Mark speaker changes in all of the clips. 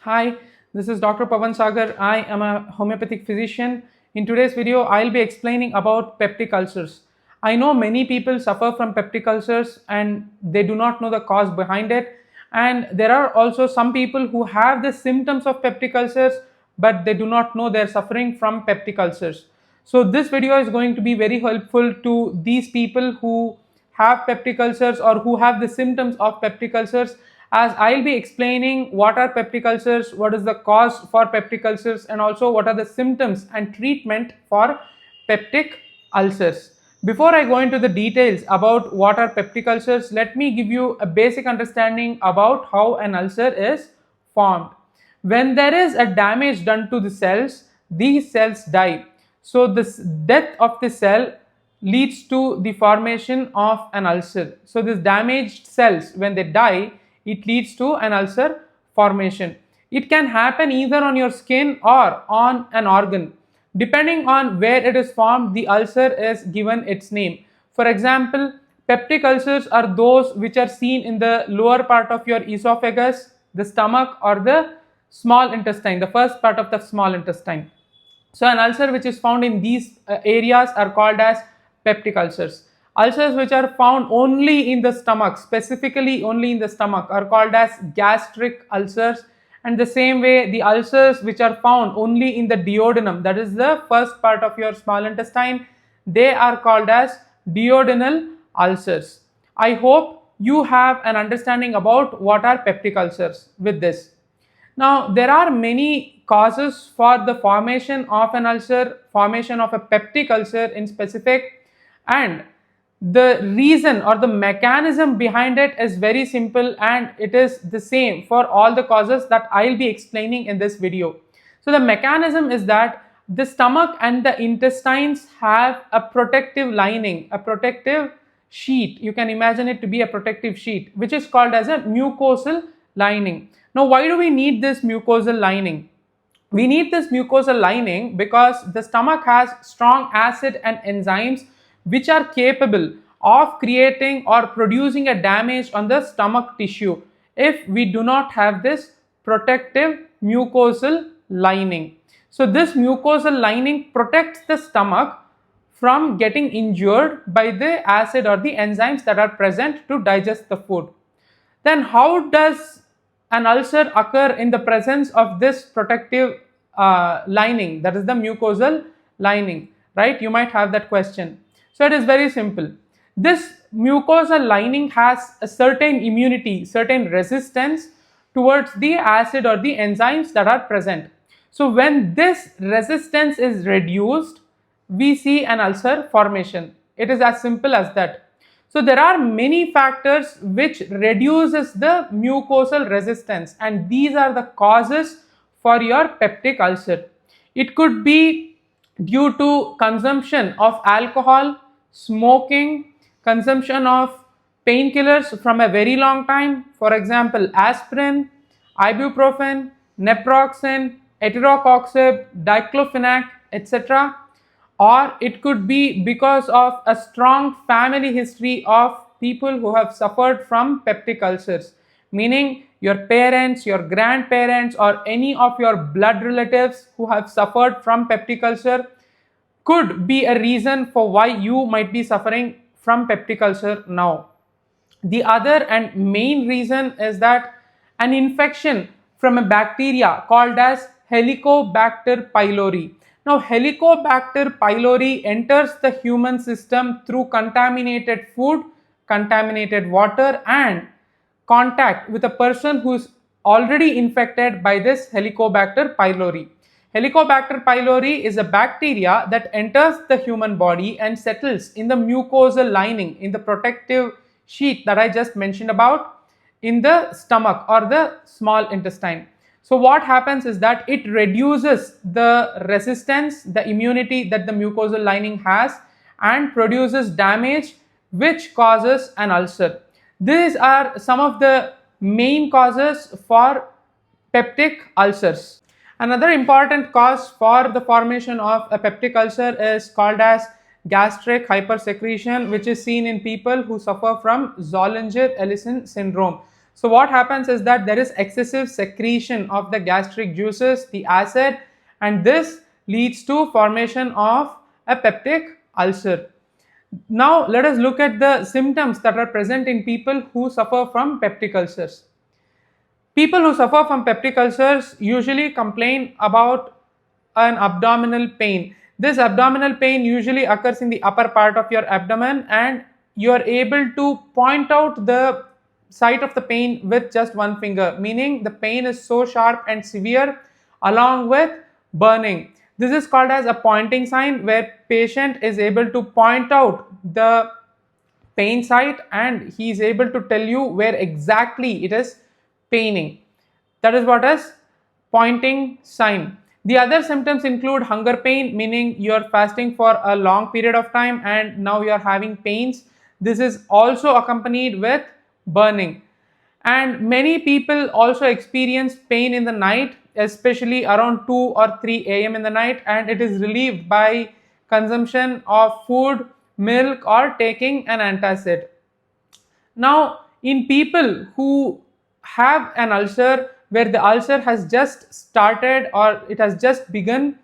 Speaker 1: Hi, this is Dr. Pawan Saagar. I am a homeopathic physician. In today's video, I'll be explaining about peptic ulcers. I know many people suffer from peptic ulcers and they do not know the cause behind it. And there are also some people who have the symptoms of peptic ulcers but they do not know they're suffering from peptic ulcers. So this video is going to be very helpful to these people who have peptic ulcers or who have the symptoms of peptic ulcers, as I'll be explaining what are peptic ulcers, what is the cause for peptic ulcers, and also what are the symptoms and treatment for peptic ulcers. Before I go into the details about what are peptic ulcers, let me give you a basic understanding about how an ulcer is formed. When there is a damage done to the cells, these cells die. So this death of the cell leads to the formation of an ulcer. So these damaged cells, when they die, it leads to an ulcer formation. It can happen either on your skin or on an organ. Depending on where it is formed, the ulcer is given its name. For example, peptic ulcers are those which are seen in the lower part of your esophagus, the stomach, or the small intestine, the first part of the small intestine. So an ulcer which is found in these areas are called as peptic ulcers. Ulcers which are found only in the stomach, specifically only in the stomach, are called as gastric ulcers. And the same way, the ulcers which are found only in the duodenum, that is the first part of your small intestine, they are called as duodenal ulcers. I hope you have an understanding about what are peptic ulcers with this. Now, there are many causes for the formation of an ulcer, formation of a peptic ulcer in specific, and the reason or the mechanism behind it is very simple and it is the same for all the causes that I'll be explaining in this video. So the mechanism is that the stomach and the intestines have a protective lining, a protective sheet. You can imagine it to be a protective sheet, which is called as a mucosal lining. Now, why do we need this mucosal lining? We need this mucosal lining because the stomach has strong acid and enzymes which are capable of creating or producing a damage on the stomach tissue if we do not have this protective mucosal lining. So this mucosal lining protects the stomach from getting injured by the acid or the enzymes that are present to digest the food. Then how does an ulcer occur in the presence of this protective lining, that is the mucosal lining, right? You might have that question. So it is very simple. This mucosal lining has a certain immunity, certain resistance towards the acid or the enzymes that are present. So when this resistance is reduced, we see an ulcer formation. It is as simple as that. So there are many factors which reduces the mucosal resistance, and these are the causes for your peptic ulcer. It could be due to consumption of alcohol, smoking, consumption of painkillers from a very long time, for example aspirin, ibuprofen, naproxen, eterocoxib, diclofenac, etc. Or it could be because of a strong family history of people who have suffered from peptic ulcers, meaning your parents, your grandparents, or any of your blood relatives who have suffered from peptic ulcer could be a reason for why you might be suffering from peptic ulcer now. The other and main reason is that an infection from a bacteria called as Helicobacter pylori. Now, Helicobacter pylori enters the human system through contaminated food, contaminated water, and contact with a person who is already infected by this Helicobacter pylori. Helicobacter pylori is a bacteria that enters the human body and settles in the mucosal lining, in the protective sheet that I just mentioned about, in the stomach or the small intestine. So what happens is that it reduces the resistance, the immunity that the mucosal lining has, and produces damage which causes an ulcer. These are some of the main causes for peptic ulcers. Another important cause for the formation of a peptic ulcer is called as gastric hypersecretion, which is seen in people who suffer from Zollinger-Ellison syndrome. So what happens is that there is excessive secretion of the gastric juices, the acid, and this leads to formation of a peptic ulcer. Now let us look at the symptoms that are present in people who suffer from peptic ulcers. People who suffer from peptic ulcers usually complain about an abdominal pain. This abdominal pain usually occurs in the upper part of your abdomen, and you are able to point out the site of the pain with just one finger, meaning the pain is so sharp and severe along with burning. This is called as a pointing sign, where patient is able to point out the pain site and he is able to tell you where exactly it is paining. That is what is pointing sign. The other symptoms include hunger pain, meaning you are fasting for a long period of time and now you are having pains. This is also accompanied with burning. And many people also experience pain in the night, especially around 2 or 3 a.m. in the night, and it is relieved by consumption of food, milk, or taking an antacid. Now, in people who have an ulcer, where the ulcer has just started or it has just begun,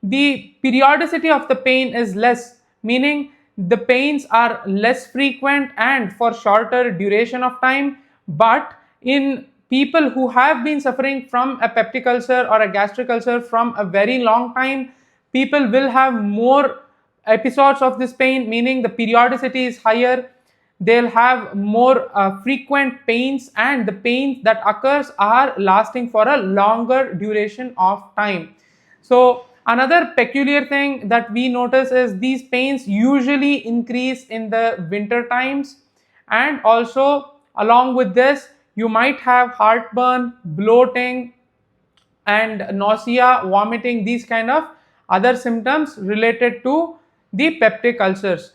Speaker 1: the periodicity of the pain is less, meaning the pains are less frequent and for shorter duration of time. But in people who have been suffering from a peptic ulcer or a gastric ulcer from a very long time, people will have more episodes of this pain, meaning the periodicity is higher. They'll have more frequent pains, and the pains that occurs are lasting for a longer duration of time. So another peculiar thing that we notice is these pains usually increase in the winter times, and also along with this you might have heartburn, bloating, and nausea, vomiting, these kind of other symptoms related to the peptic ulcers.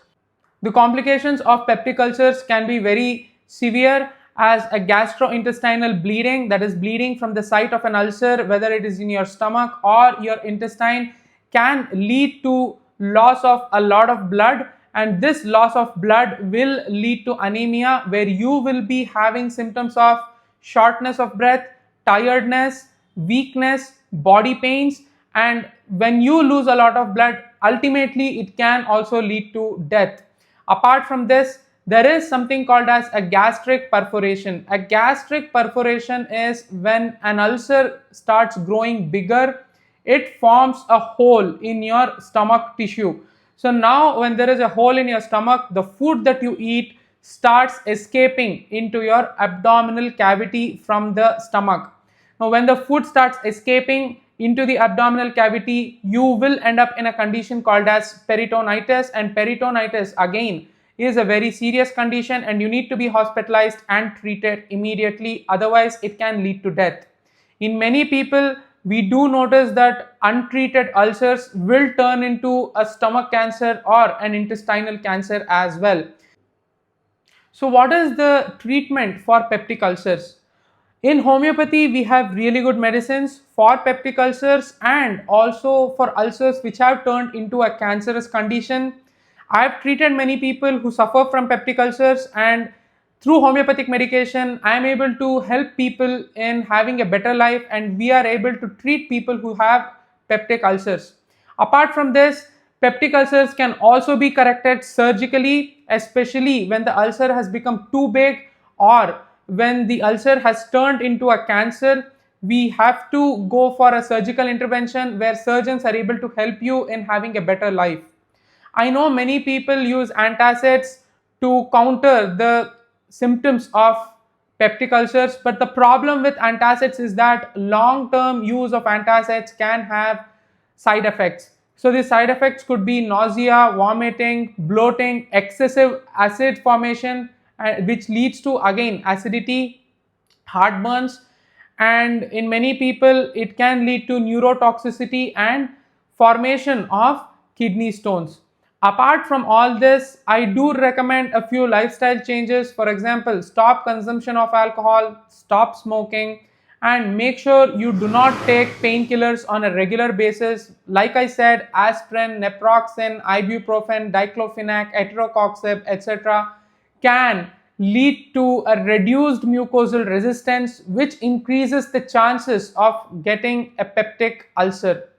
Speaker 1: The complications of peptic ulcers can be very severe, as a gastrointestinal bleeding, that is bleeding from the site of an ulcer, whether it is in your stomach or your intestine, can lead to loss of a lot of blood, and this loss of blood will lead to anemia, where you will be having symptoms of shortness of breath, tiredness, weakness, body pains, and when you lose a lot of blood, ultimately it can also lead to death. Apart from this, there is something called as a gastric perforation. A gastric perforation is when an ulcer starts growing bigger, it forms a hole in your stomach tissue. So now when there is a hole in your stomach, the food that you eat starts escaping into your abdominal cavity from the stomach. Now when the food starts escaping into the abdominal cavity, you will end up in a condition called as peritonitis, and peritonitis again is a very serious condition and you need to be hospitalized and treated immediately, otherwise it can lead to death. In many people, we do notice that untreated ulcers will turn into a stomach cancer or an intestinal cancer as well. So what is the treatment for peptic ulcers? In homeopathy, we have really good medicines for peptic ulcers and also for ulcers which have turned into a cancerous condition. I have treated many people who suffer from peptic ulcers, and through homeopathic medication, I am able to help people in having a better life, and we are able to treat people who have peptic ulcers. Apart from this, peptic ulcers can also be corrected surgically, especially when the ulcer has become too big or when the ulcer has turned into a cancer. We have to go for a surgical intervention where surgeons are able to help you in having a better life. I know many people use antacids to counter the symptoms of peptic ulcers, but the problem with antacids is that long-term use of antacids can have side effects. So these side effects could be nausea, vomiting, bloating, excessive acid formation, which leads to again acidity, heartburns, and in many people it can lead to neurotoxicity and formation of kidney stones. Apart from all this, I do recommend a few lifestyle changes. For example, stop consumption of alcohol, stop smoking, and make sure you do not take painkillers on a regular basis. Like I said, aspirin, naproxen, ibuprofen, diclofenac, eterocoxib, etc. can lead to a reduced mucosal resistance, which increases the chances of getting a peptic ulcer.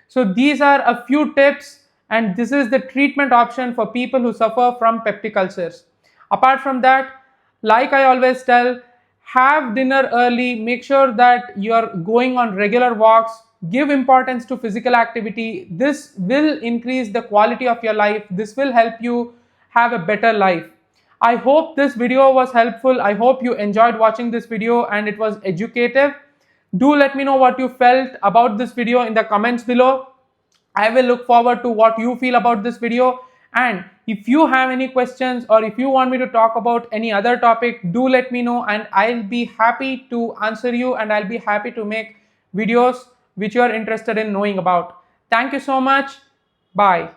Speaker 1: So these are a few tips, and this is the treatment option for people who suffer from peptic ulcers. Apart from that, like I always tell, have dinner early, make sure that you're going on regular walks, give importance to physical activity. This will increase the quality of your life. This will help you have a better life. I hope this video was helpful. I hope you enjoyed watching this video and it was educative. Do let me know what you felt about this video in the comments below. I will look forward to what you feel about this video. And if you have any questions or if you want me to talk about any other topic, do let me know and I'll be happy to answer you, and I'll be happy to make videos which you are interested in knowing about. Thank you so much. Bye.